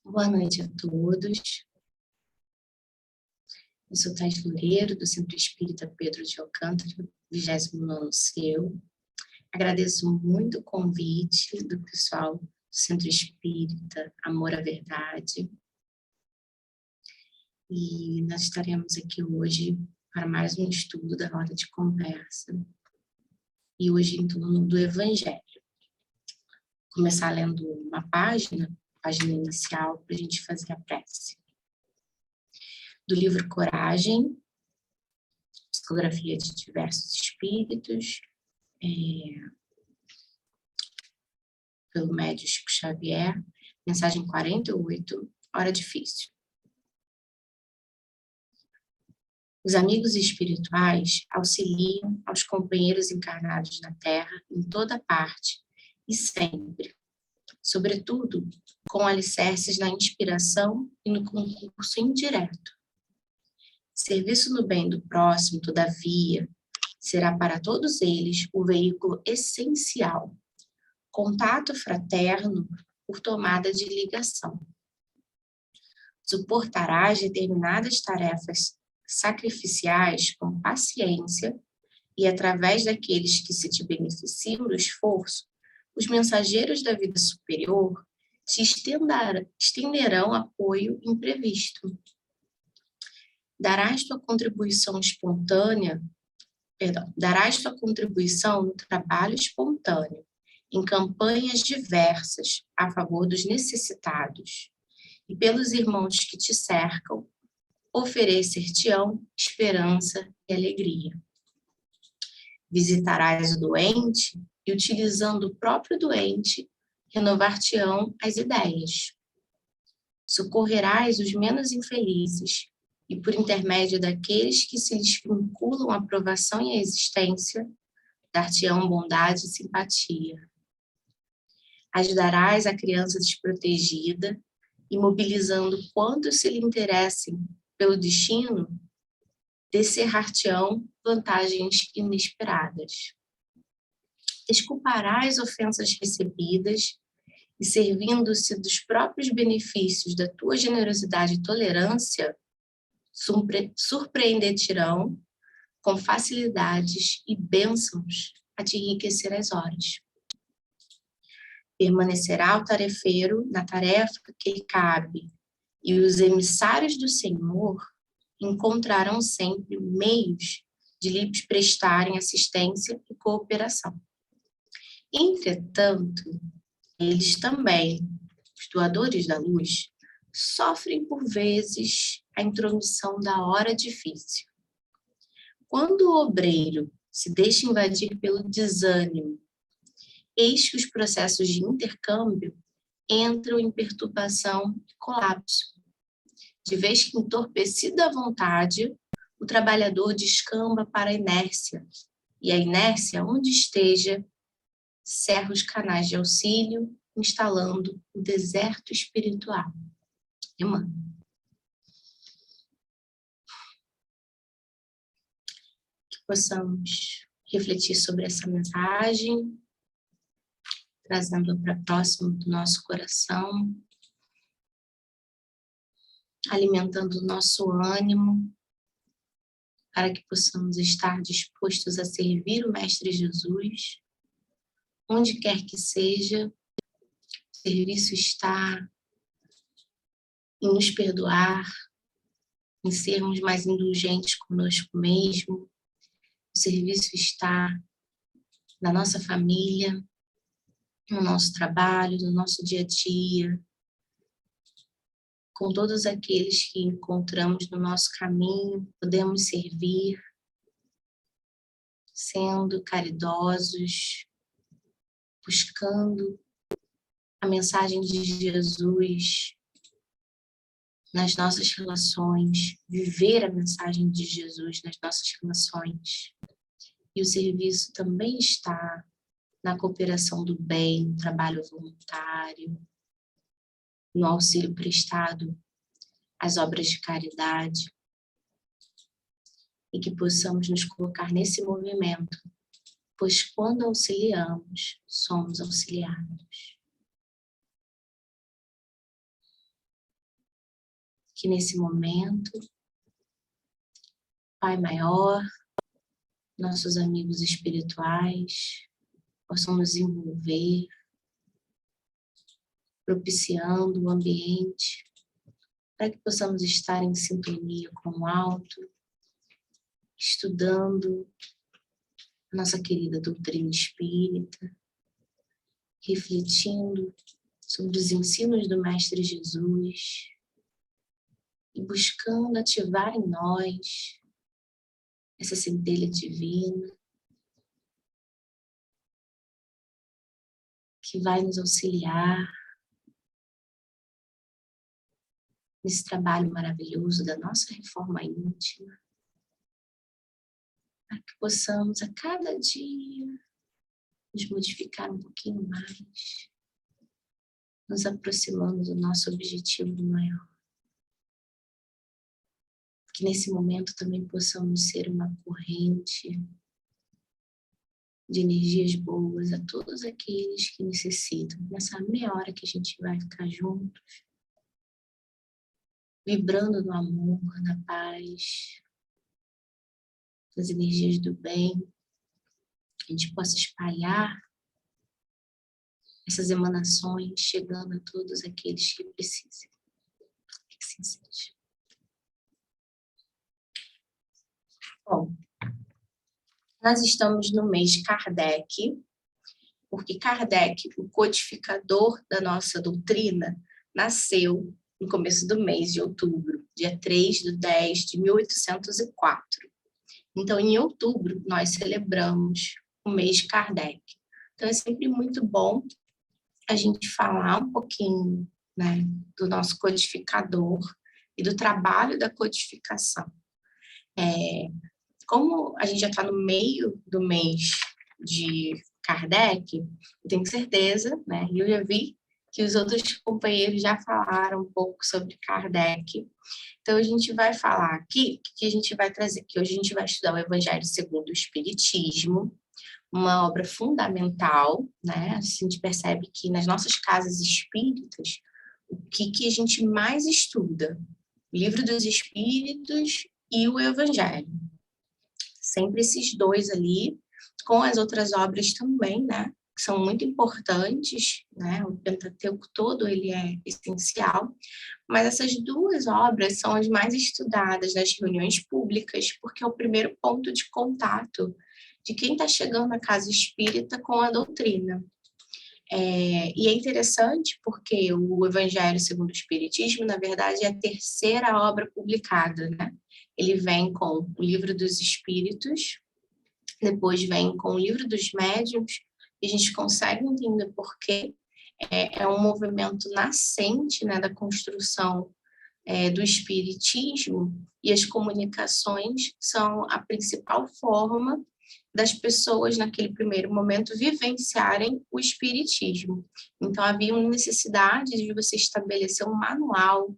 Boa noite a todos. Eu sou Thais Loureiro, do Centro Espírita Pedro de Alcântara, 29º seu. Agradeço muito o convite do pessoal do Centro Espírita Amor à Verdade. E nós estaremos aqui hoje para mais um estudo da roda de conversa. E hoje em torno do Evangelho. Vou começar lendo uma página inicial, para a gente fazer a prece. Do livro Coragem, Psicografia de Diversos Espíritos, pelo médium Chico Xavier, mensagem 48, Hora Difícil. Os amigos espirituais auxiliam aos companheiros encarnados na Terra em toda parte e sempre, sobretudo com alicerces na inspiração e no concurso indireto. Serviço no bem do próximo, todavia, será para todos eles o veículo essencial, contato fraterno por tomada de ligação. Suportarás determinadas tarefas sacrificiais com paciência e, através daqueles que se te beneficiam do esforço, os mensageiros da vida superior te estenderão apoio imprevisto. Darás tua contribuição no trabalho espontâneo, em campanhas diversas a favor dos necessitados, e pelos irmãos que te cercam, oferecer-te-ão esperança e alegria. Visitarás o doente e, utilizando o próprio doente, renovar-te-ão as ideias. Socorrerás os menos infelizes e, por intermédio daqueles que se lhes vinculam a aprovação e a existência, dar-te-ão bondade e simpatia. Ajudarás a criança desprotegida e, mobilizando quantos se lhe interessem pelo destino, descerrar-te-ão vantagens inesperadas. Desculparás ofensas recebidas e, servindo-se dos próprios benefícios da tua generosidade e tolerância, surpreender-te-ão com facilidades e bênçãos a te enriquecer as horas. Permanecerá o tarefeiro na tarefa que lhe cabe, e os emissários do Senhor encontrarão sempre meios de lhe prestarem assistência e cooperação. Entretanto, eles também, os doadores da luz, sofrem por vezes a intromissão da hora difícil. Quando o obreiro se deixa invadir pelo desânimo, eis que os processos de intercâmbio entram em perturbação e colapso, de vez que, entorpecida à vontade, o trabalhador descamba para a inércia, e a inércia, onde esteja, cerra os canais de auxílio, instalando o deserto espiritual. Emmanuel. Que possamos refletir sobre essa mensagem, trazendo-a para próximo do nosso coração, alimentando o nosso ânimo, para que possamos estar dispostos a servir o Mestre Jesus, onde quer que seja. O serviço está em nos perdoar, em sermos mais indulgentes conosco mesmo. O serviço está na nossa família, no nosso trabalho, no nosso dia a dia, com todos aqueles que encontramos no nosso caminho, podemos servir, sendo caridosos, buscando a mensagem de Jesus nas nossas relações, viver a mensagem de Jesus nas nossas relações. E o serviço também está na cooperação do bem, no trabalho voluntário, no auxílio prestado às obras de caridade, e que possamos nos colocar nesse movimento, pois quando auxiliamos, somos auxiliados. que nesse momento, Pai Maior, nossos amigos espirituais, possam nos envolver, propiciando o ambiente, para que possamos estar em sintonia com o alto, estudando a nossa querida doutrina espírita, refletindo sobre os ensinos do Mestre Jesus e buscando ativar em nós essa centelha divina que vai nos auxiliar nesse trabalho maravilhoso da nossa reforma íntima, para que possamos a cada dia nos modificar um pouquinho mais, nos aproximando do nosso objetivo maior. Que nesse momento também possamos ser uma corrente de energias boas a todos aqueles que necessitam, nessa meia hora que a gente vai ficar juntos, vibrando no amor, na paz, nas energias do bem, que a gente possa espalhar essas emanações, chegando a todos aqueles que precisem. Que assim seja. Bom, nós estamos no mês de Kardec, porque Kardec, o codificador da nossa doutrina, nasceu no começo do mês de outubro, dia 3/10/1804. Então, em outubro, nós celebramos o mês de Kardec. Então, é sempre muito bom a gente falar um pouquinho, né, do nosso codificador e do trabalho da codificação. Como a gente já está no meio do mês de Kardec, eu tenho certeza, né, e eu já vi que os outros companheiros já falaram um pouco sobre Kardec. Então, a gente vai falar aqui, que a gente vai trazer, que hoje a gente vai estudar o Evangelho segundo o Espiritismo, uma obra fundamental, né? A gente percebe que nas nossas casas espíritas, o que a gente mais estuda? O Livro dos Espíritos e o Evangelho. Sempre esses dois ali, com as outras obras também, né? Que são muito importantes, né? O Pentateuco todo, ele é essencial, mas essas duas obras são as mais estudadas nas reuniões públicas, porque é o primeiro ponto de contato de quem está chegando na casa espírita com a doutrina. E é interessante porque o Evangelho segundo o Espiritismo, na verdade, é a terceira obra publicada, né? Ele vem com o Livro dos Espíritos, depois vem com o Livro dos Médiuns, e a gente consegue entender por quê. É um movimento nascente, né, da construção do Espiritismo, e as comunicações são a principal forma das pessoas, naquele primeiro momento, vivenciarem o Espiritismo. Então, havia uma necessidade de você estabelecer um manual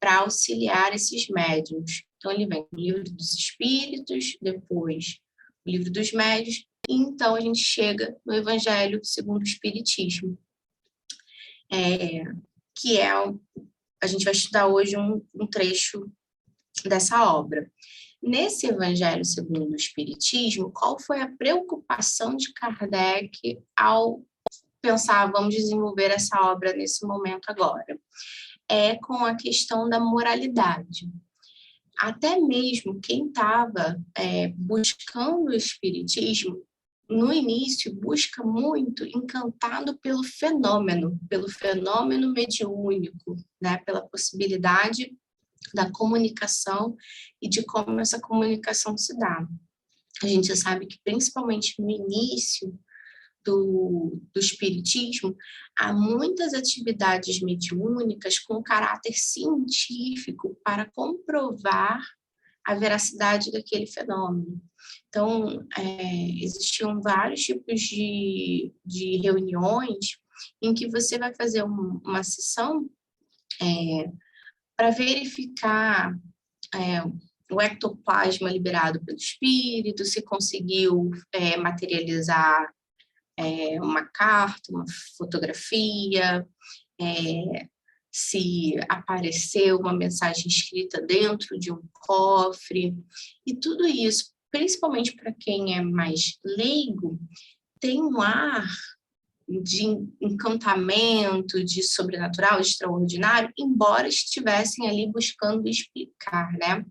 para auxiliar esses médiuns. Então, ele vem o Livro dos Espíritos, depois o Livro dos Médiuns, e então a gente chega no Evangelho segundo o Espiritismo, que é a gente vai estudar hoje um trecho dessa obra. Nesse Evangelho segundo o Espiritismo, qual foi a preocupação de Kardec ao pensar, vamos desenvolver essa obra nesse momento agora? É com a questão da moralidade. Até mesmo quem estava buscando o Espiritismo, no início, busca muito encantado pelo fenômeno mediúnico, né? Pela possibilidade da comunicação e de como essa comunicação se dá. A gente já sabe que, principalmente no início do Espiritismo, há muitas atividades mediúnicas com caráter científico para comprovar a veracidade daquele fenômeno. Então, existiam vários tipos de reuniões em que você vai fazer uma sessão para verificar o ectoplasma liberado pelo espírito, se conseguiu materializar uma carta, uma fotografia, se apareceu uma mensagem escrita dentro de um cofre, e tudo isso, principalmente para quem é mais leigo, tem um ar de encantamento, de sobrenatural, de extraordinário, embora estivessem ali buscando explicar, né?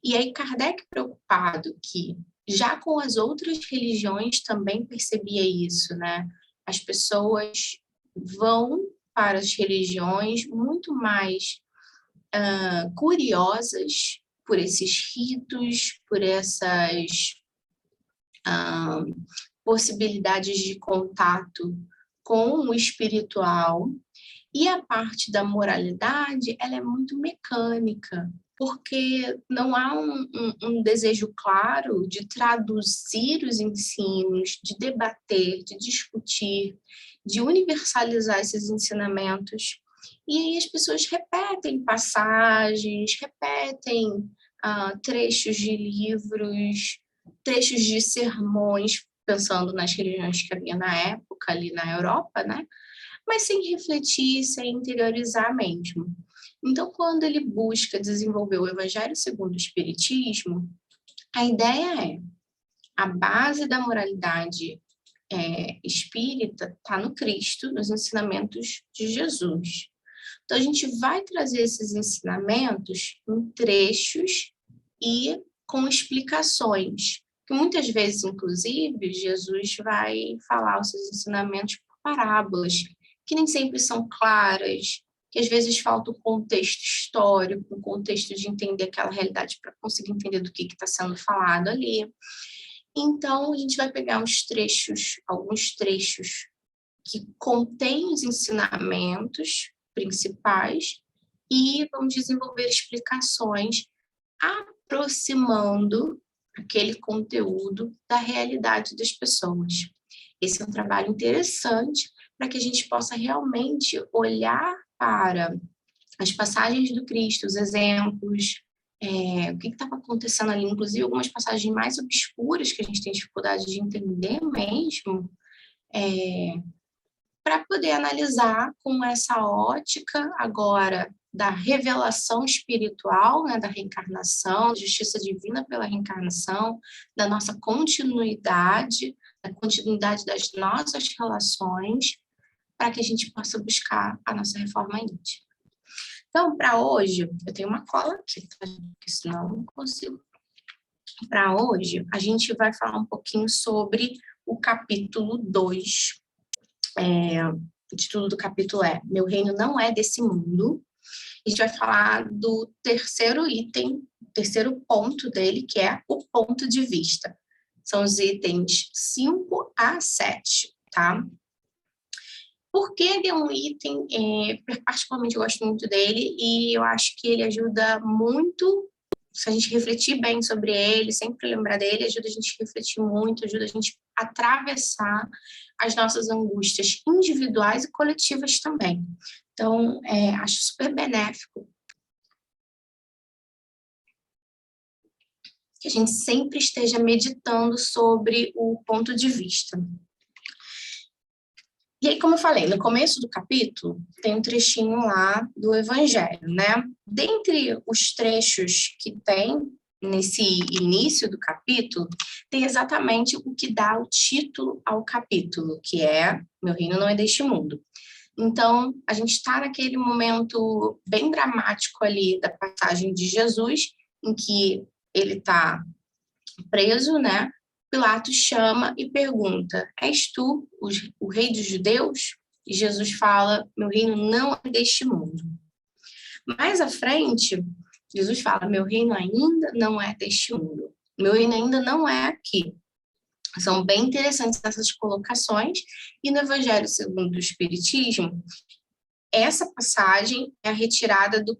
E aí Kardec, preocupado que já com as outras religiões também percebia isso, né? As pessoas vão para as religiões muito mais curiosas por esses ritos, por essas possibilidades de contato com o espiritual, e a parte da moralidade, ela é muito mecânica, porque não há um desejo claro de traduzir os ensinos, de debater, de discutir, de universalizar esses ensinamentos. E aí as pessoas repetem passagens, repetem trechos de livros, trechos de sermões, pensando nas religiões que havia na época, ali na Europa, né? Mas sem refletir, sem interiorizar mesmo. Então, quando ele busca desenvolver o Evangelho segundo o Espiritismo, a ideia é a base da moralidade espírita está no Cristo, nos ensinamentos de Jesus. Então, a gente vai trazer esses ensinamentos em trechos e com explicações, que muitas vezes, inclusive, Jesus vai falar os seus ensinamentos por parábolas, que nem sempre são claras, que às vezes falta o contexto histórico, o contexto de entender aquela realidade para conseguir entender do que está sendo falado ali. Então, a gente vai pegar alguns trechos que contêm os ensinamentos principais e vamos desenvolver explicações aproximando aquele conteúdo da realidade das pessoas. Esse é um trabalho interessante para que a gente possa realmente olhar para as passagens do Cristo, os exemplos, o que estava acontecendo ali, inclusive algumas passagens mais obscuras que a gente tem dificuldade de entender mesmo, para poder analisar com essa ótica agora da revelação espiritual, né, da reencarnação, justiça divina pela reencarnação, da nossa continuidade, da continuidade das nossas relações, para que a gente possa buscar a nossa reforma íntima. Então, para hoje, eu tenho uma cola aqui, tá? Porque senão eu não consigo. Para hoje, a gente vai falar um pouquinho sobre o capítulo 2. O título do capítulo é Meu Reino Não É Desse Mundo. A gente vai falar do terceiro item, terceiro ponto dele, que é o ponto de vista. São os itens 5 a 7, tá? Por que ele é um item, particularmente eu gosto muito dele, e eu acho que ele ajuda muito, se a gente refletir bem sobre ele, sempre lembrar dele, ajuda a gente a refletir muito, ajuda a gente a atravessar as nossas angústias individuais e coletivas também. Então, acho super benéfico que a gente sempre esteja meditando sobre o ponto de vista. E aí, como eu falei, no começo do capítulo, tem um trechinho lá do Evangelho, né? Dentre os trechos que tem nesse início do capítulo, tem exatamente o que dá o título ao capítulo, que é Meu Reino Não É Deste Mundo. Então, a gente está naquele momento bem dramático ali da passagem de Jesus, em que ele está preso, né? Pilatos chama e pergunta, és tu o rei dos judeus? E Jesus fala, meu reino não é deste mundo. Mais à frente, Jesus fala, meu reino ainda não é deste mundo. Meu reino ainda não é aqui. São bem interessantes essas colocações. E no Evangelho segundo o Espiritismo, essa passagem é a retirada do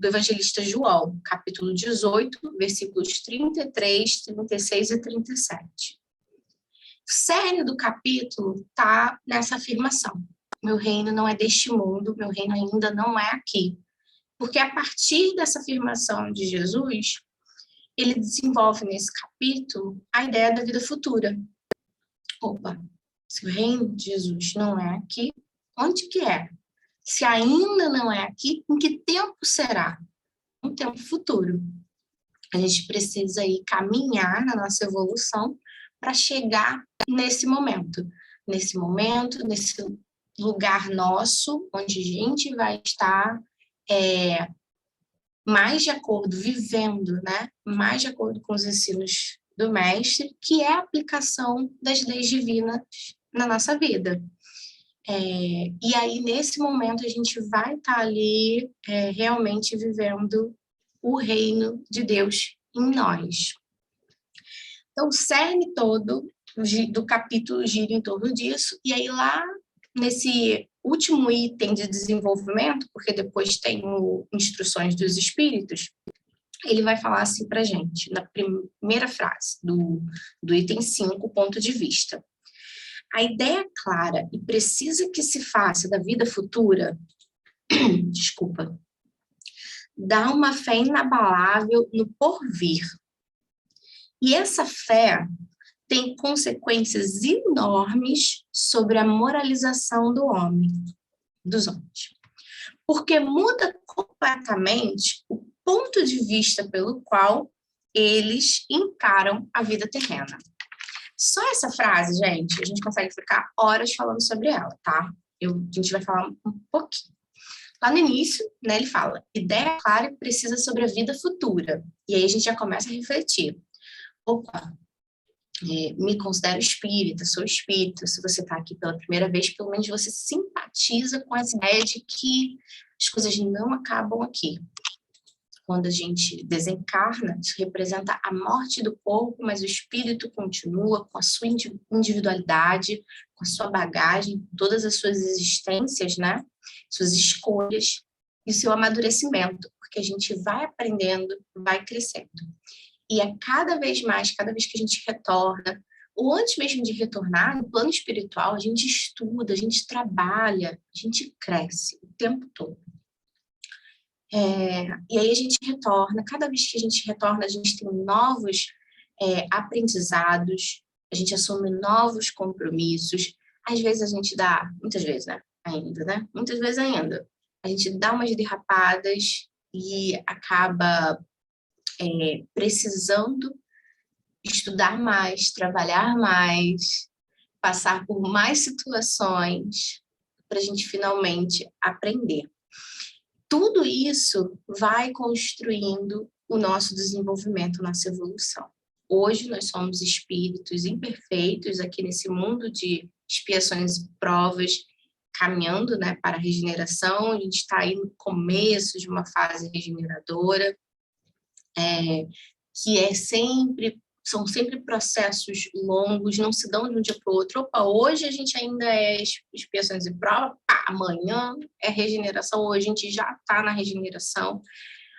evangelista João, capítulo 18, versículos 33, 36 e 37. O cerne do capítulo está nessa afirmação. Meu reino não é deste mundo, meu reino ainda não é aqui. Porque a partir dessa afirmação de Jesus, ele desenvolve nesse capítulo a ideia da vida futura. Opa, se o reino de Jesus não é aqui, onde que é? Se ainda não é aqui, em que tempo será? Um tempo futuro. A gente precisa aí caminhar na nossa evolução para chegar nesse momento, nesse lugar nosso, onde a gente vai estar mais de acordo, vivendo, né? Mais de acordo com os ensinos do mestre, que é a aplicação das leis divinas na nossa vida. E aí, nesse momento, a gente vai estar ali realmente vivendo o reino de Deus em nós. Então, o cerne todo do capítulo gira em torno disso, e aí lá nesse último item de desenvolvimento, porque depois tem instruções dos espíritos, ele vai falar assim para a gente, na primeira frase do item 5, ponto de vista. A ideia clara e precisa que se faça da vida futura, dá uma fé inabalável no porvir. E essa fé tem consequências enormes sobre a moralização dos homens. Porque muda completamente o ponto de vista pelo qual eles encaram a vida terrena. Só essa frase, gente, a gente consegue ficar horas falando sobre ela, tá? A gente vai falar um pouquinho. Lá no início, né, ele fala, ideia clara e precisa sobre a vida futura. E aí a gente já começa a refletir. Opa, me considero espírita, sou espírita. Se você está aqui pela primeira vez, pelo menos você simpatiza com essa ideia de que as coisas não acabam aqui. Quando a gente desencarna, isso representa a morte do corpo, mas o espírito continua com a sua individualidade, com a sua bagagem, todas as suas existências, né? Suas escolhas e o seu amadurecimento, porque a gente vai aprendendo, vai crescendo. E é cada vez mais, cada vez que a gente retorna, ou antes mesmo de retornar, no plano espiritual, a gente estuda, a gente trabalha, a gente cresce o tempo todo. E aí a gente retorna, cada vez que a gente retorna, a gente tem novos aprendizados, a gente assume novos compromissos, às vezes a gente dá, muitas vezes, né? Ainda, né? Muitas vezes ainda. A gente dá umas derrapadas e acaba precisando estudar mais, trabalhar mais, passar por mais situações para a gente finalmente aprender. Tudo isso vai construindo o nosso desenvolvimento, nossa evolução. Hoje nós somos espíritos imperfeitos aqui nesse mundo de expiações e provas, caminhando, né, para a regeneração. A gente está aí no começo de uma fase regeneradora, que são sempre processos longos, não se dão de um dia para o outro. Opa, hoje a gente ainda é expiações e prova, amanhã é regeneração, hoje a gente já está na regeneração.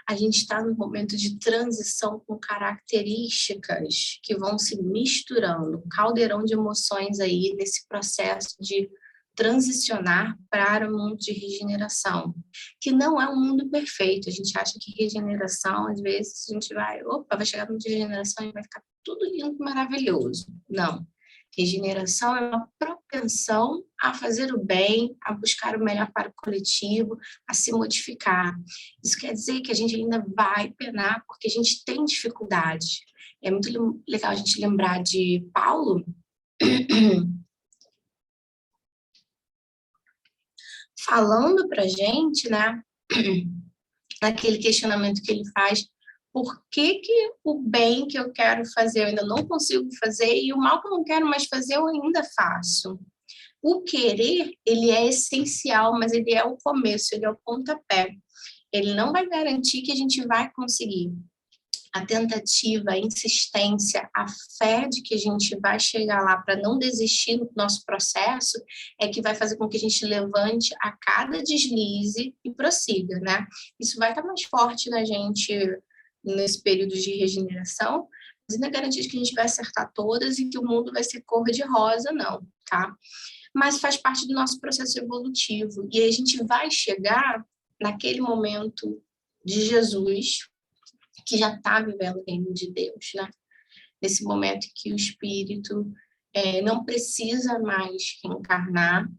A gente está num momento de transição com características que vão se misturando, um caldeirão de emoções aí nesse processo de transicionar para o mundo de regeneração, que não é um mundo perfeito. A gente acha que regeneração, às vezes, a gente vai chegar no mundo de regeneração e vai ficar tudo lindo, maravilhoso. Não. Regeneração é uma propensão a fazer o bem, a buscar o melhor para o coletivo, a se modificar. Isso quer dizer que a gente ainda vai penar porque a gente tem dificuldade. É muito legal a gente lembrar de Paulo, falando para a gente, né, naquele questionamento que ele faz, por que o bem que eu quero fazer eu ainda não consigo fazer e o mal que eu não quero mais fazer eu ainda faço? O querer, ele é essencial, mas ele é o começo, ele é o pontapé. Ele não vai garantir que a gente vai conseguir. A tentativa, a insistência, a fé de que a gente vai chegar lá para não desistir do nosso processo é que vai fazer com que a gente levante a cada deslize e prossiga, né? Isso vai estar mais forte na gente nesse período de regeneração, mas não é garantia que a gente vai acertar todas e que o mundo vai ser cor-de-rosa, não, tá? Mas faz parte do nosso processo evolutivo. E aí a gente vai chegar naquele momento de Jesus, que já está vivendo o reino de Deus, né? Nesse momento em que o espírito não precisa mais reencarnar,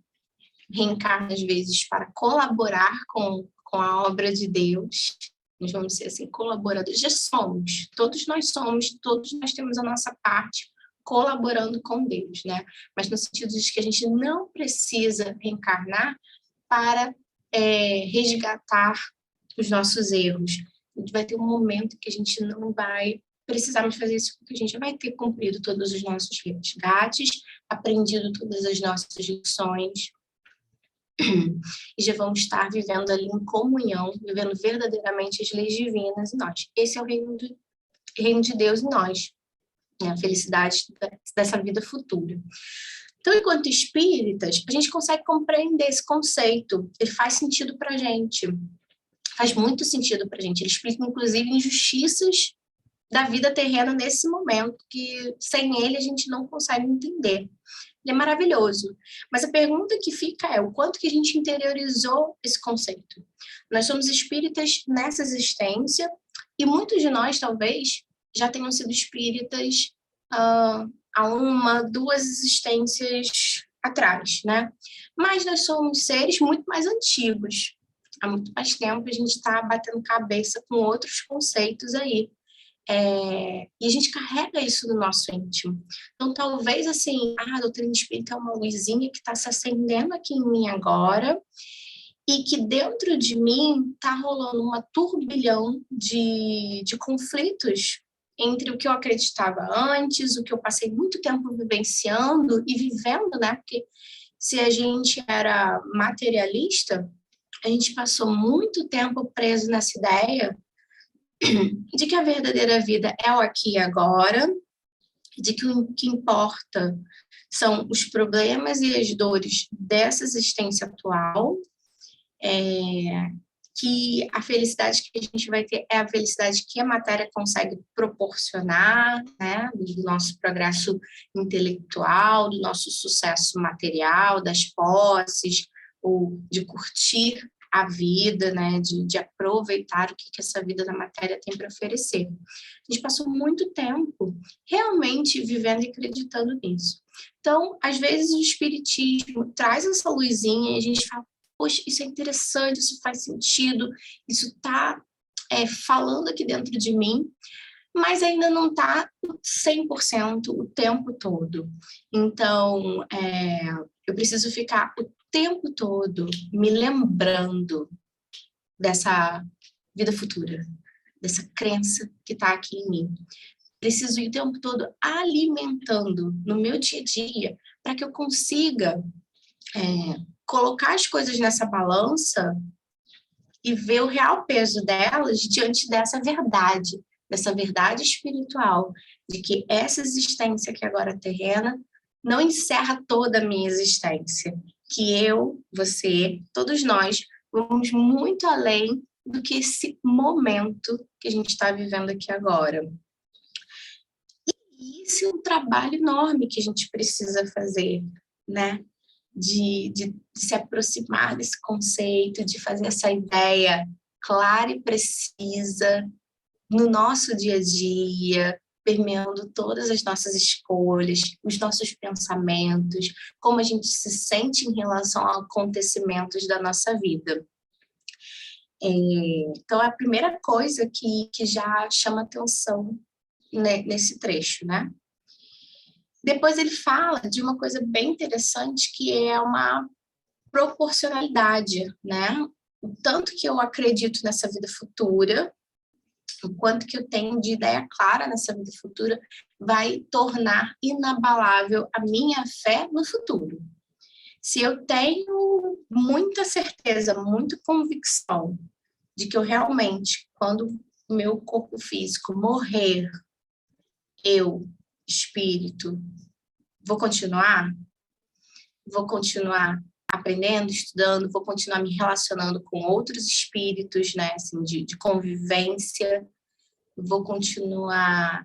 reencarna às vezes para colaborar com a obra de Deus. Nós vamos ser assim, colaboradores, já somos, todos nós temos a nossa parte colaborando com Deus, né? Mas no sentido de que a gente não precisa reencarnar para resgatar os nossos erros. A gente vai ter um momento que a gente não vai precisar mais fazer isso, porque a gente já vai ter cumprido todos os nossos resgates, aprendido todas as nossas lições, e já vamos estar vivendo ali em comunhão, vivendo verdadeiramente as leis divinas em nós. Esse é o reino de Deus em nós, né? A felicidade dessa vida futura. Então, enquanto espíritas, a gente consegue compreender esse conceito, ele faz sentido para a gente, faz muito sentido para a gente. Ele explica, inclusive, injustiças da vida terrena nesse momento, que sem ele a gente não consegue entender. Ele é maravilhoso. Mas a pergunta que fica é o quanto que a gente interiorizou esse conceito. Nós somos espíritas nessa existência e muitos de nós, talvez, já tenham sido espíritas há 1, 2 existências atrás, né? Mas nós somos seres muito mais antigos. Há muito mais tempo a gente está batendo cabeça com outros conceitos aí. E a gente carrega isso no nosso íntimo. Então, talvez, assim, a doutrina espírita é uma luzinha que está se acendendo aqui em mim agora e que dentro de mim está rolando uma turbilhão de conflitos entre o que eu acreditava antes, o que eu passei muito tempo vivenciando e vivendo, né? Porque se a gente era materialista, a gente passou muito tempo preso nessa ideia de que a verdadeira vida é o aqui e agora, de que o que importa são os problemas e as dores dessa existência atual, que a felicidade que a gente vai ter é a felicidade que a matéria consegue proporcionar, né, do nosso progresso intelectual, do nosso sucesso material, das posses, ou de curtir a vida, né, de aproveitar o que essa vida da matéria tem para oferecer. A gente passou muito tempo realmente vivendo e acreditando nisso. Então, às vezes o espiritismo traz essa luzinha e a gente fala, poxa, isso é interessante, isso faz sentido, isso está falando aqui dentro de mim, mas ainda não está 100% o tempo todo. Então, eu preciso ficar o tempo todo me lembrando dessa vida futura, dessa crença que está aqui em mim. Preciso ir o tempo todo alimentando no meu dia a dia para que eu consiga colocar as coisas nessa balança e ver o real peso delas diante dessa verdade espiritual, de que essa existência que agora é terrena não encerra toda a minha existência, que eu, você, todos nós, vamos muito além do que esse momento que a gente está vivendo aqui agora. E isso é um trabalho enorme que a gente precisa fazer, né? De se aproximar desse conceito, de fazer essa ideia clara e precisa no nosso dia a dia, permeando todas as nossas escolhas, os nossos pensamentos, como a gente se sente em relação a acontecimentos da nossa vida. Então, é a primeira coisa que já chama atenção, né, nesse trecho, né? Depois ele fala de uma coisa bem interessante, que é uma proporcionalidade, né? O tanto que eu acredito nessa vida futura, o quanto que eu tenho de ideia clara nessa vida futura, vai tornar inabalável a minha fé no futuro. Se eu tenho muita certeza, muita convicção de que eu realmente, quando o meu corpo físico morrer, eu, espírito, vou continuar aprendendo, estudando, vou continuar me relacionando com outros espíritos, né, assim, de convivência, vou continuar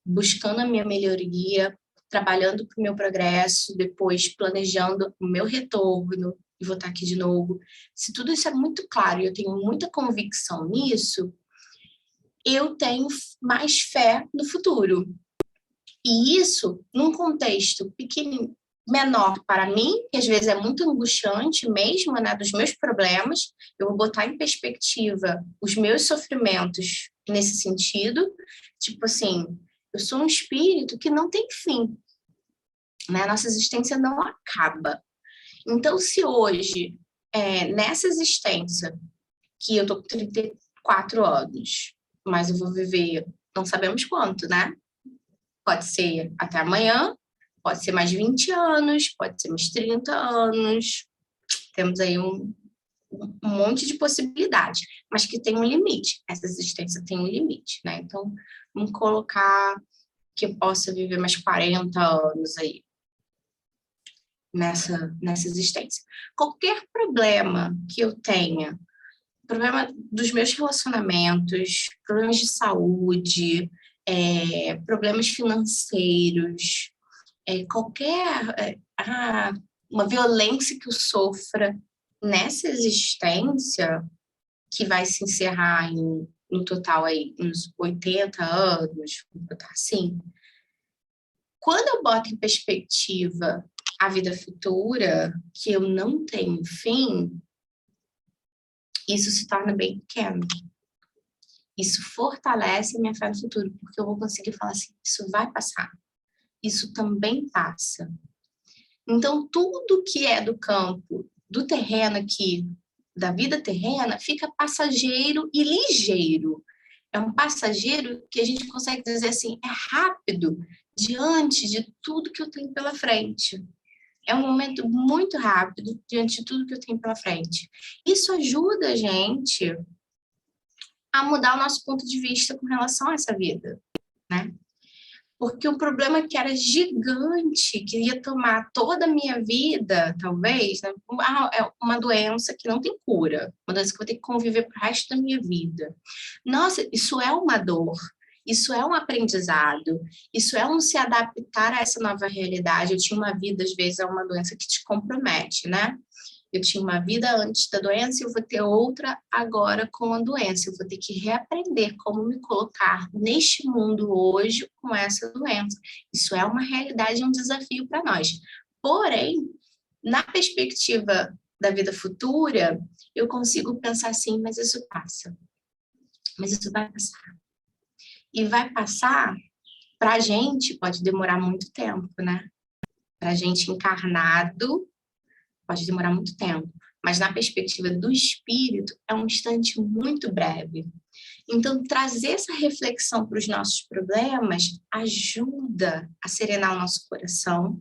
buscando a minha melhoria, trabalhando para o meu progresso, depois planejando o meu retorno, e vou estar aqui de novo. Se tudo isso é muito claro e eu tenho muita convicção nisso, eu tenho mais fé no futuro. E isso, num contexto menor para mim, que às vezes é muito angustiante mesmo, né, dos meus problemas, eu vou botar em perspectiva os meus sofrimentos nesse sentido, tipo assim, eu sou um espírito que não tem fim, né, nossa existência não acaba. Então, se hoje, nessa existência, que eu tô com 34 anos, mas eu vou viver, não sabemos quanto, né? Pode ser até amanhã, pode ser mais 20 anos, pode ser mais 30 anos. Temos aí um monte de possibilidades, mas que tem um limite. Essa existência tem um limite, né? Então, vamos colocar que eu possa viver mais 40 anos aí nessa existência. Qualquer problema que eu tenha, problema dos meus relacionamentos, problemas de saúde, problemas financeiros, uma violência que eu sofra nessa existência, que vai se encerrar no total aí, uns 80 anos, vou botar assim. Quando eu boto em perspectiva a vida futura, que eu não tenho fim, isso se torna bem pequeno. Isso fortalece a minha fé no futuro, porque eu vou conseguir falar assim, isso vai passar. Isso também passa. Então, tudo que é do campo, do terreno aqui, da vida terrena, fica passageiro e ligeiro. É um passageiro que a gente consegue dizer assim, é rápido diante de tudo que eu tenho pela frente. É um momento muito rápido diante de tudo que eu tenho pela frente. Isso ajuda a gente a mudar o nosso ponto de vista com relação a essa vida, né? Porque o problema que era gigante, que ia tomar toda a minha vida, talvez, né? É uma doença que não tem cura, uma doença que eu vou ter que conviver pro resto da minha vida. Nossa, isso é uma dor, isso é um aprendizado, isso é um se adaptar a essa nova realidade. Eu tinha uma vida, às vezes, é uma doença que te compromete, né? Eu tinha uma vida antes da doença e eu vou ter outra agora com a doença. Eu vou ter que reaprender como me colocar neste mundo hoje com essa doença. Isso é uma realidade, um desafio para nós. Porém, na perspectiva da vida futura, eu consigo pensar assim, mas isso passa. Mas isso vai passar. E vai passar, para a gente, pode demorar muito tempo, né? Para a gente encarnado, pode demorar muito tempo, mas na perspectiva do espírito é um instante muito breve. Então, trazer essa reflexão para os nossos problemas ajuda a serenar o nosso coração,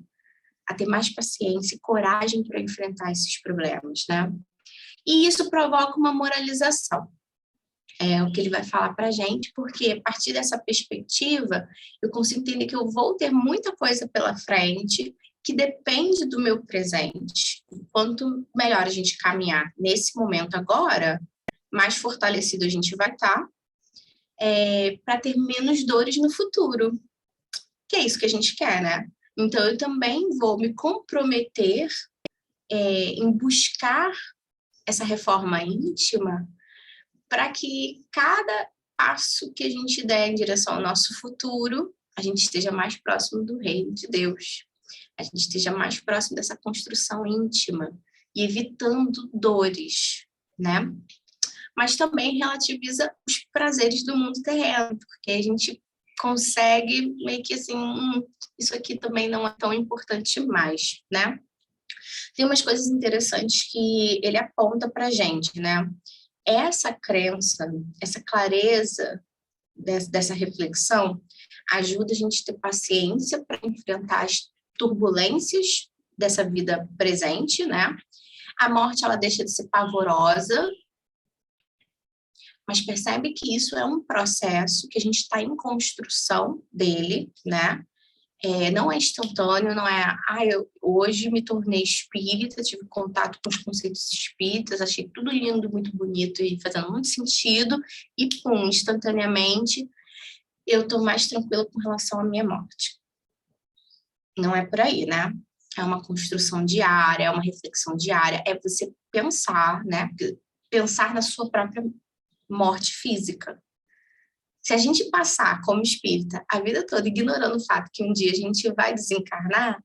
a ter mais paciência e coragem para enfrentar esses problemas, né? E isso provoca uma moralização. É o que ele vai falar para a gente, porque a partir dessa perspectiva, eu consigo entender que eu vou ter muita coisa pela frente que depende do meu presente. Quanto melhor a gente caminhar nesse momento agora, mais fortalecido a gente vai estar, para ter menos dores no futuro. Que é isso que a gente quer, né? Então, eu também vou me comprometer em buscar essa reforma íntima para que cada passo que a gente der em direção ao nosso futuro, a gente esteja mais próximo do reino de Deus. A gente esteja mais próximo dessa construção íntima e evitando dores, né? Mas também relativiza os prazeres do mundo terreno, porque a gente consegue meio que assim, isso aqui também não é tão importante mais, né? Tem umas coisas interessantes que ele aponta pra gente, né? Essa crença, essa clareza dessa reflexão ajuda a gente a ter paciência para enfrentar as turbulências dessa vida presente, né? A morte, ela deixa de ser pavorosa, mas percebe que isso é um processo que a gente está em construção dele, né? Não é instantâneo, não é, eu hoje me tornei espírita, tive contato com os conceitos espíritas, achei tudo lindo, muito bonito e fazendo muito sentido, e pum, instantaneamente eu estou mais tranquila com relação à minha morte. Não é por aí, né? É uma construção diária, é uma reflexão diária, é você pensar, né? Pensar na sua própria morte física. Se a gente passar como espírita a vida toda ignorando o fato que um dia a gente vai desencarnar,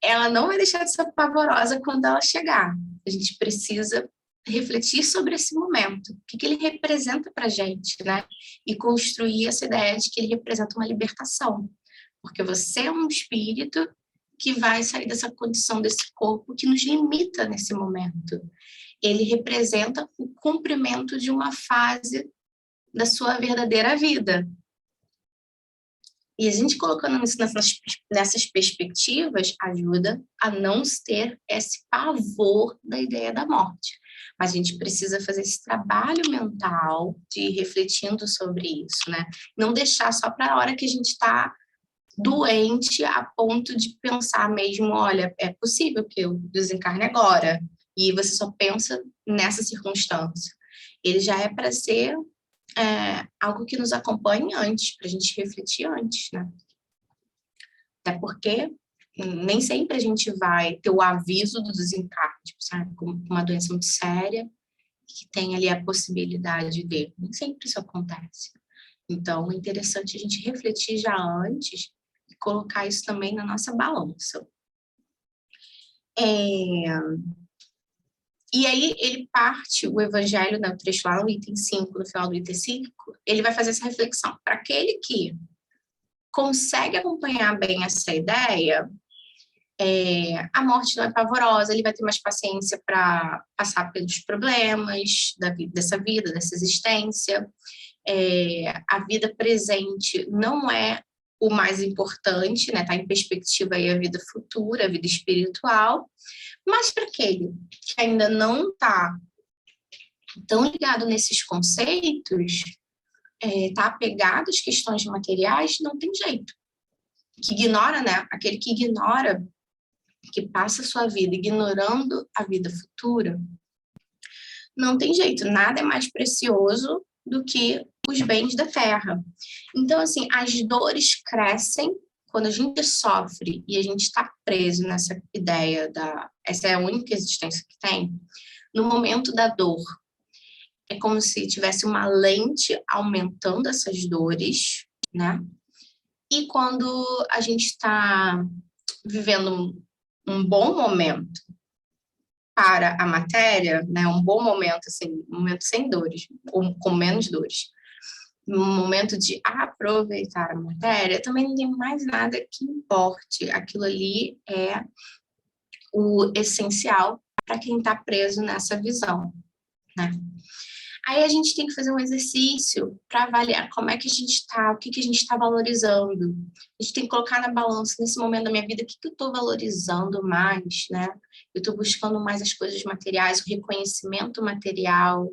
ela não vai deixar de ser pavorosa quando ela chegar. A gente precisa refletir sobre esse momento, o que ele representa para a gente, né? E construir essa ideia de que ele representa uma libertação, porque você é um espírito que vai sair dessa condição, desse corpo que nos limita nesse momento. Ele representa o cumprimento de uma fase da sua verdadeira vida. E a gente colocando isso nessas perspectivas ajuda a não ter esse pavor da ideia da morte. Mas a gente precisa fazer esse trabalho mental de ir refletindo sobre isso, né? Não deixar só para a hora que a gente está doente a ponto de pensar mesmo, olha, é possível que eu desencarne agora. E você só pensa nessa circunstância. Ele já é para ser algo que nos acompanhe antes, para a gente refletir antes, né? Até porque nem sempre a gente vai ter o aviso do desencarne, tipo, sabe? Como uma doença muito séria, que tem ali a possibilidade de... Nem sempre isso acontece. Então, é interessante a gente refletir já antes e colocar isso também na nossa balança. E aí ele parte, o evangelho, né, o trecho lá no item 5, no final do item 5, ele vai fazer essa reflexão. Para aquele que consegue acompanhar bem essa ideia, a morte não é pavorosa, ele vai ter mais paciência para passar pelos problemas dessa vida, dessa existência. A vida presente não é o mais importante, né? Tá em perspectiva aí a vida futura, a vida espiritual. Mas para aquele que ainda não está tão ligado nesses conceitos, está apegado às questões materiais, não tem jeito. Que ignora, né? Aquele que ignora, que passa a sua vida ignorando a vida futura, não tem jeito. Nada é mais precioso do que os bens da terra. Então, assim, as dores crescem quando a gente sofre e a gente está preso nessa ideia essa é a única existência que tem. No momento da dor, é como se tivesse uma lente aumentando essas dores, né? E quando a gente está vivendo um bom momento para a matéria, né? Um bom momento, assim, um momento sem dores, ou com menos dores, um momento de aproveitar a matéria, também não tem mais nada que importe. Aquilo ali é o essencial para quem está preso nessa visão, né? Aí a gente tem que fazer um exercício para avaliar como é que a gente está, o que a gente está valorizando. A gente tem que colocar na balança, nesse momento da minha vida, o que eu estou valorizando mais, né? Eu estou buscando mais as coisas materiais, o reconhecimento material,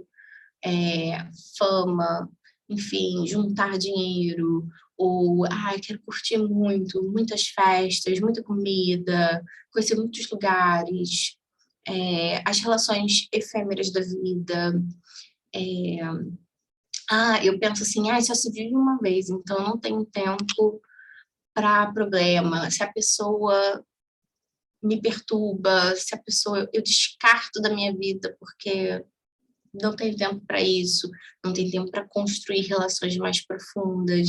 fama, enfim, juntar dinheiro, ou, quero curtir muito, muitas festas, muita comida, conhecer muitos lugares, as relações efêmeras da vida. Eu penso assim, só se vive uma vez, então não tenho tempo para problema. Se a pessoa me perturba, se a pessoa eu descarto da minha vida porque não tem tempo para isso, não tem tempo para construir relações mais profundas,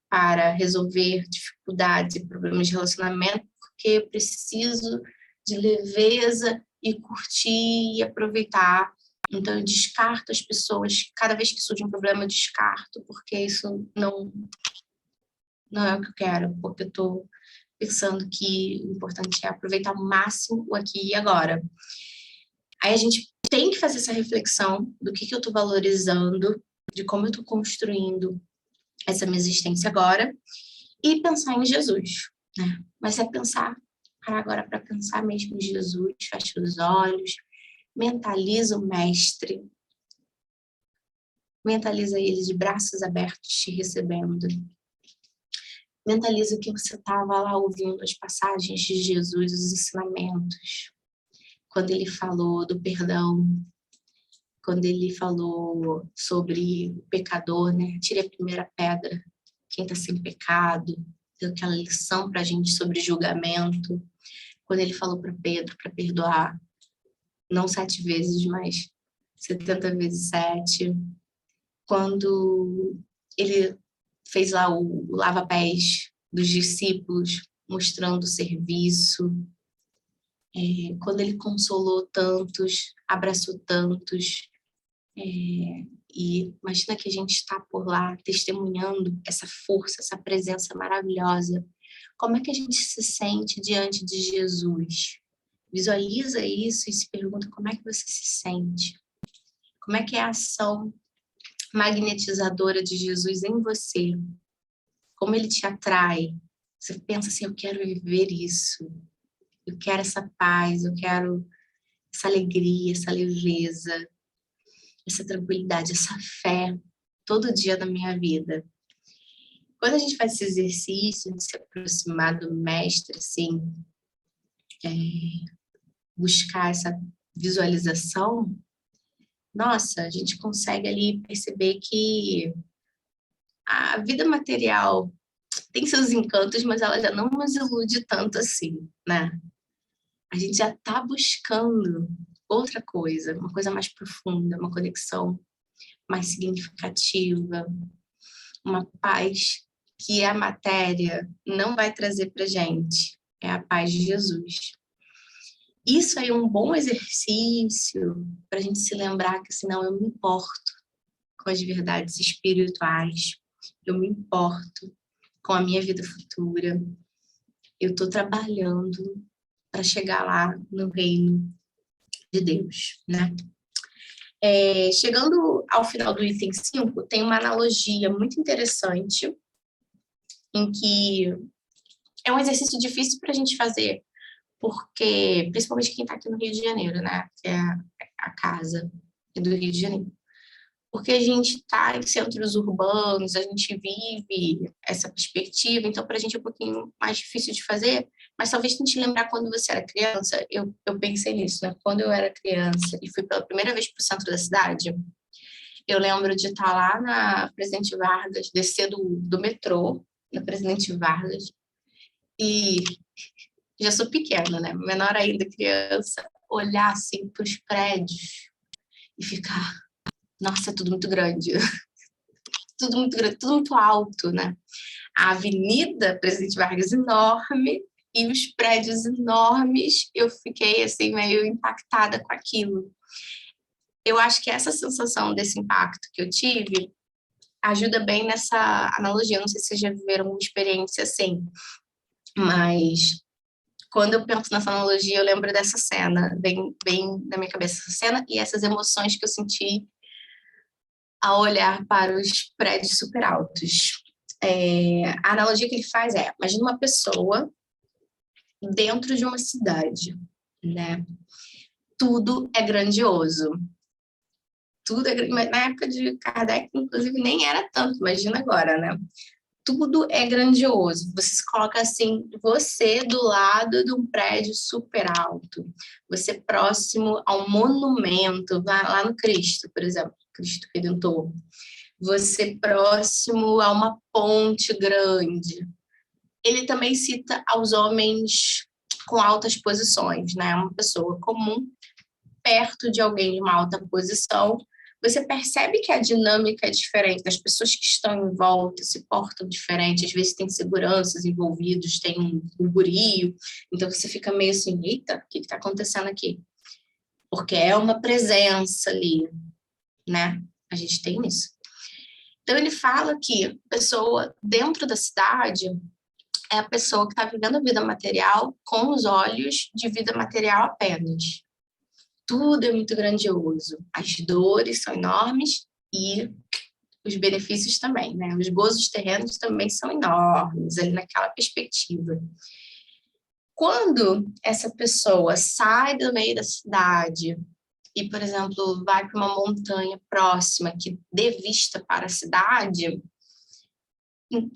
para resolver dificuldades e problemas de relacionamento, porque eu preciso de leveza e curtir e aproveitar. Então, eu descarto as pessoas, cada vez que surge um problema, eu descarto, porque isso não é o que eu quero, porque eu estou pensando que o importante é aproveitar ao máximo o aqui e agora. Aí a gente tem que fazer essa reflexão do que eu estou valorizando, de como eu estou construindo essa minha existência agora, e pensar em Jesus, né? Mas parar agora para pensar mesmo em Jesus, fecha os olhos, mentaliza o Mestre, mentaliza ele de braços abertos te recebendo. Mentaliza que você estava lá ouvindo as passagens de Jesus, os ensinamentos, quando ele falou do perdão, quando ele falou sobre o pecador, né? Tire a primeira pedra, quem está sem pecado, deu aquela lição para a gente sobre julgamento. Quando ele falou para Pedro para perdoar, não 7 vezes, mas 70 vezes 7. Quando ele fez lá o lava-pés dos discípulos, mostrando o serviço. quando ele consolou tantos, abraçou tantos, e imagina que a gente está por lá testemunhando essa força, essa presença maravilhosa. Como é que a gente se sente diante de Jesus? Visualiza isso e se pergunta como é que você se sente. Como é que é a ação magnetizadora de Jesus em você? Como ele te atrai? Você pensa assim, eu quero viver isso. Eu quero essa paz, eu quero essa alegria, essa leveza, essa tranquilidade, essa fé todo dia da minha vida. Quando a gente faz esse exercício de se aproximar do mestre, assim, buscar essa visualização, nossa, a gente consegue ali perceber que a vida material tem seus encantos, mas ela já não nos ilude tanto assim, né? A gente já está buscando outra coisa, uma coisa mais profunda, uma conexão mais significativa, uma paz que a matéria não vai trazer para gente. É a paz de Jesus. Isso aí é um bom exercício para a gente se lembrar que, senão, eu me importo com as verdades espirituais, eu me importo com a minha vida futura, eu estou trabalhando para chegar lá no reino de Deus, né? Chegando ao final do item 5, tem uma analogia muito interessante, em que é um exercício difícil para a gente fazer, porque, principalmente quem está aqui no Rio de Janeiro, né? Que é a casa do Rio de Janeiro. Porque a gente está em centros urbanos, a gente vive essa perspectiva, então para a gente é um pouquinho mais difícil de fazer, mas talvez tente lembrar quando você era criança, eu pensei nisso, né? Quando eu era criança e fui pela primeira vez para o centro da cidade, eu lembro de estar lá na Presidente Vargas, descer do metrô, na Presidente Vargas, e já sou pequena, né? Menor ainda, criança, olhar assim para os prédios e ficar, nossa, é tudo muito grande. Tudo muito grande, tudo muito alto, né? A Avenida Presidente Vargas enorme e os prédios enormes, eu fiquei assim meio impactada com aquilo. Eu acho que essa sensação desse impacto que eu tive ajuda bem nessa analogia. Não sei se vocês já viveram uma experiência assim, mas quando eu penso nessa analogia, eu lembro dessa cena, bem na minha cabeça essa cena e essas emoções que eu senti ao olhar para os prédios super altos. A analogia que ele faz imagina uma pessoa dentro de uma cidade, né? Tudo é grandioso. Tudo é, na época de Kardec, inclusive, nem era tanto, imagina agora, né? Tudo é grandioso. Você se coloca assim, você do lado de um prédio super alto, você próximo a um monumento, lá no Cristo, por exemplo, Cristo Redentor. Você próximo a uma ponte grande. Ele também cita aos homens com altas posições, né? Uma pessoa comum perto de alguém de uma alta posição, você percebe que a dinâmica é diferente, as pessoas que estão em volta se portam diferente, às vezes tem seguranças envolvidos, tem um burburinho, então você fica meio assim, eita, o que está acontecendo aqui? Porque é uma presença ali, né? A gente tem isso. Então ele fala que a pessoa dentro da cidade é a pessoa que está vivendo a vida material com os olhos de vida material apenas. Tudo é muito grandioso. As dores são enormes e os benefícios também, né? Os gozos terrenos também são enormes, ali naquela perspectiva. Quando essa pessoa sai do meio da cidade e, por exemplo, vai para uma montanha próxima que dê vista para a cidade,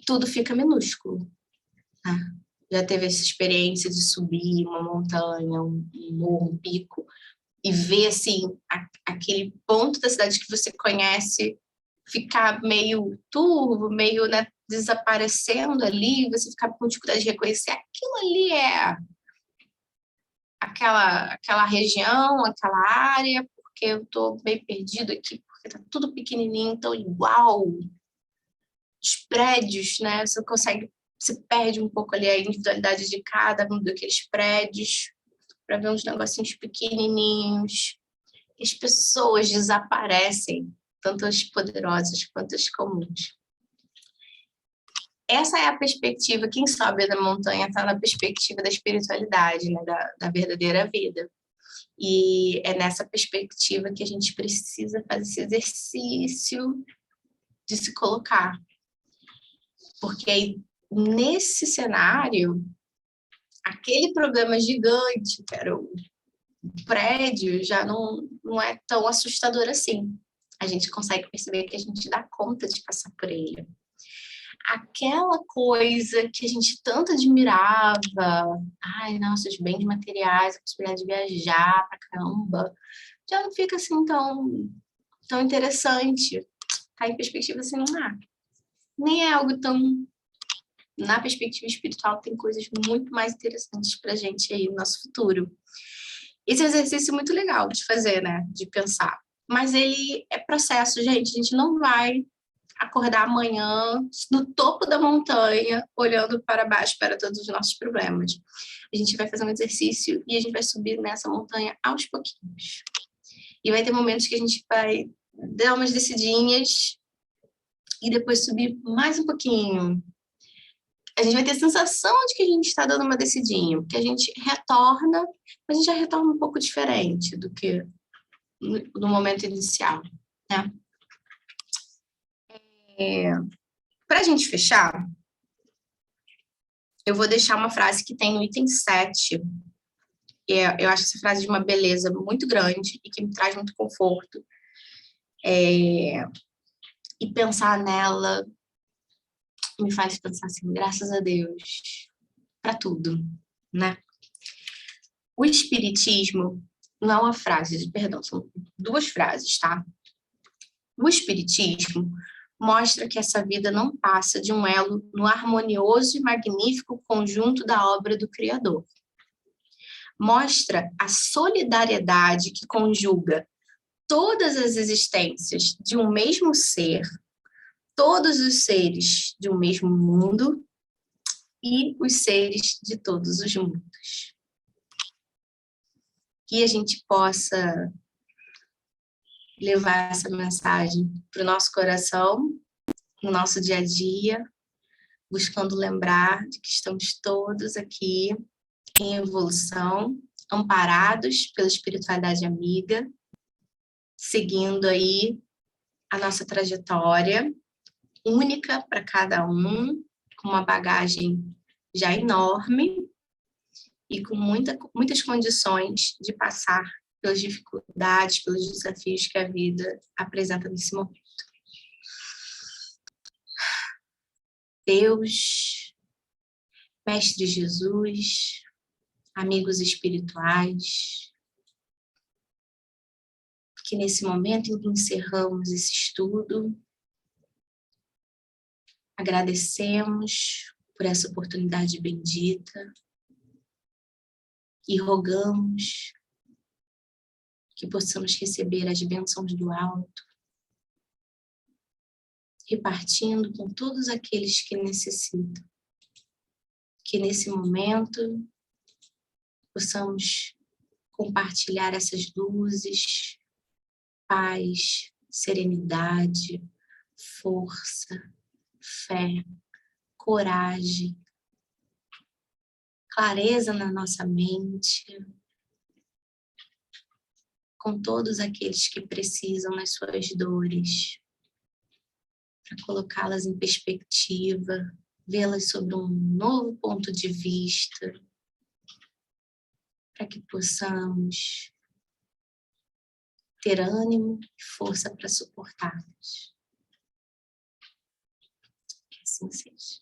tudo fica minúsculo. Né? Já teve essa experiência de subir uma montanha, um morro, um pico, e ver, assim, aquele ponto da cidade que você conhece ficar meio turvo, meio, né, desaparecendo ali, você ficar com dificuldade de reconhecer aquilo ali é aquela região, aquela área, porque eu estou meio perdido aqui, porque está tudo pequenininho, tão igual. Os prédios, né, você perde um pouco ali a individualidade de cada um daqueles prédios, para ver uns negocinhos pequenininhos. As pessoas desaparecem, tanto as poderosas quanto as comuns. Essa é a perspectiva, quem sobe da montanha está na perspectiva da espiritualidade, né, da verdadeira vida. E é nessa perspectiva que a gente precisa fazer esse exercício de se colocar. Porque aí, nesse cenário, aquele problema gigante, que era o prédio, já não é tão assustador assim. A gente consegue perceber que a gente dá conta de passar por ele. Aquela coisa que a gente tanto admirava, ai, nossa, os bens materiais, a possibilidade de viajar pra caramba, já não fica assim tão interessante. Tá em perspectiva assim, nem é algo tão... Na perspectiva espiritual, tem coisas muito mais interessantes pra gente aí no nosso futuro. Esse exercício é muito legal de fazer, né? De pensar. Mas ele é processo, gente. A gente não vai acordar amanhã no topo da montanha, olhando para baixo para todos os nossos problemas. A gente vai fazer um exercício e a gente vai subir nessa montanha aos pouquinhos. E vai ter momentos que a gente vai dar umas descidinhas e depois subir mais um pouquinho. A gente vai ter a sensação de que a gente está dando uma descidinha, porque a gente retorna, mas a gente já retorna um pouco diferente do que no momento inicial, né? Para a gente fechar, eu vou deixar uma frase que tem no item 7. Eu acho essa frase de uma beleza muito grande e que me traz muito conforto. E pensar nela me faz pensar assim, graças a Deus, para tudo, né? O Espiritismo não é uma frase, perdão, são 2 frases, tá? O Espiritismo mostra que essa vida não passa de um elo no harmonioso e magnífico conjunto da obra do Criador. Mostra a solidariedade que conjuga todas as existências de um mesmo ser, todos os seres de um mesmo mundo e os seres de todos os mundos. Que a gente possa levar essa mensagem para o nosso coração, no nosso dia a dia, buscando lembrar de que estamos todos aqui em evolução, amparados pela espiritualidade amiga, seguindo aí a nossa trajetória, única para cada um, com uma bagagem já enorme e com muitas condições de passar pelas dificuldades, pelos desafios que a vida apresenta nesse momento. Deus, Mestre Jesus, amigos espirituais, que nesse momento em que encerramos esse estudo, agradecemos por essa oportunidade bendita e rogamos que possamos receber as bênçãos do alto, repartindo com todos aqueles que necessitam. Que nesse momento possamos compartilhar essas luzes, paz, serenidade, força, fé, coragem, clareza na nossa mente, com todos aqueles que precisam nas suas dores, para colocá-las em perspectiva, vê-las sob um novo ponto de vista, para que possamos ter ânimo e força para suportá-las. Que assim seja.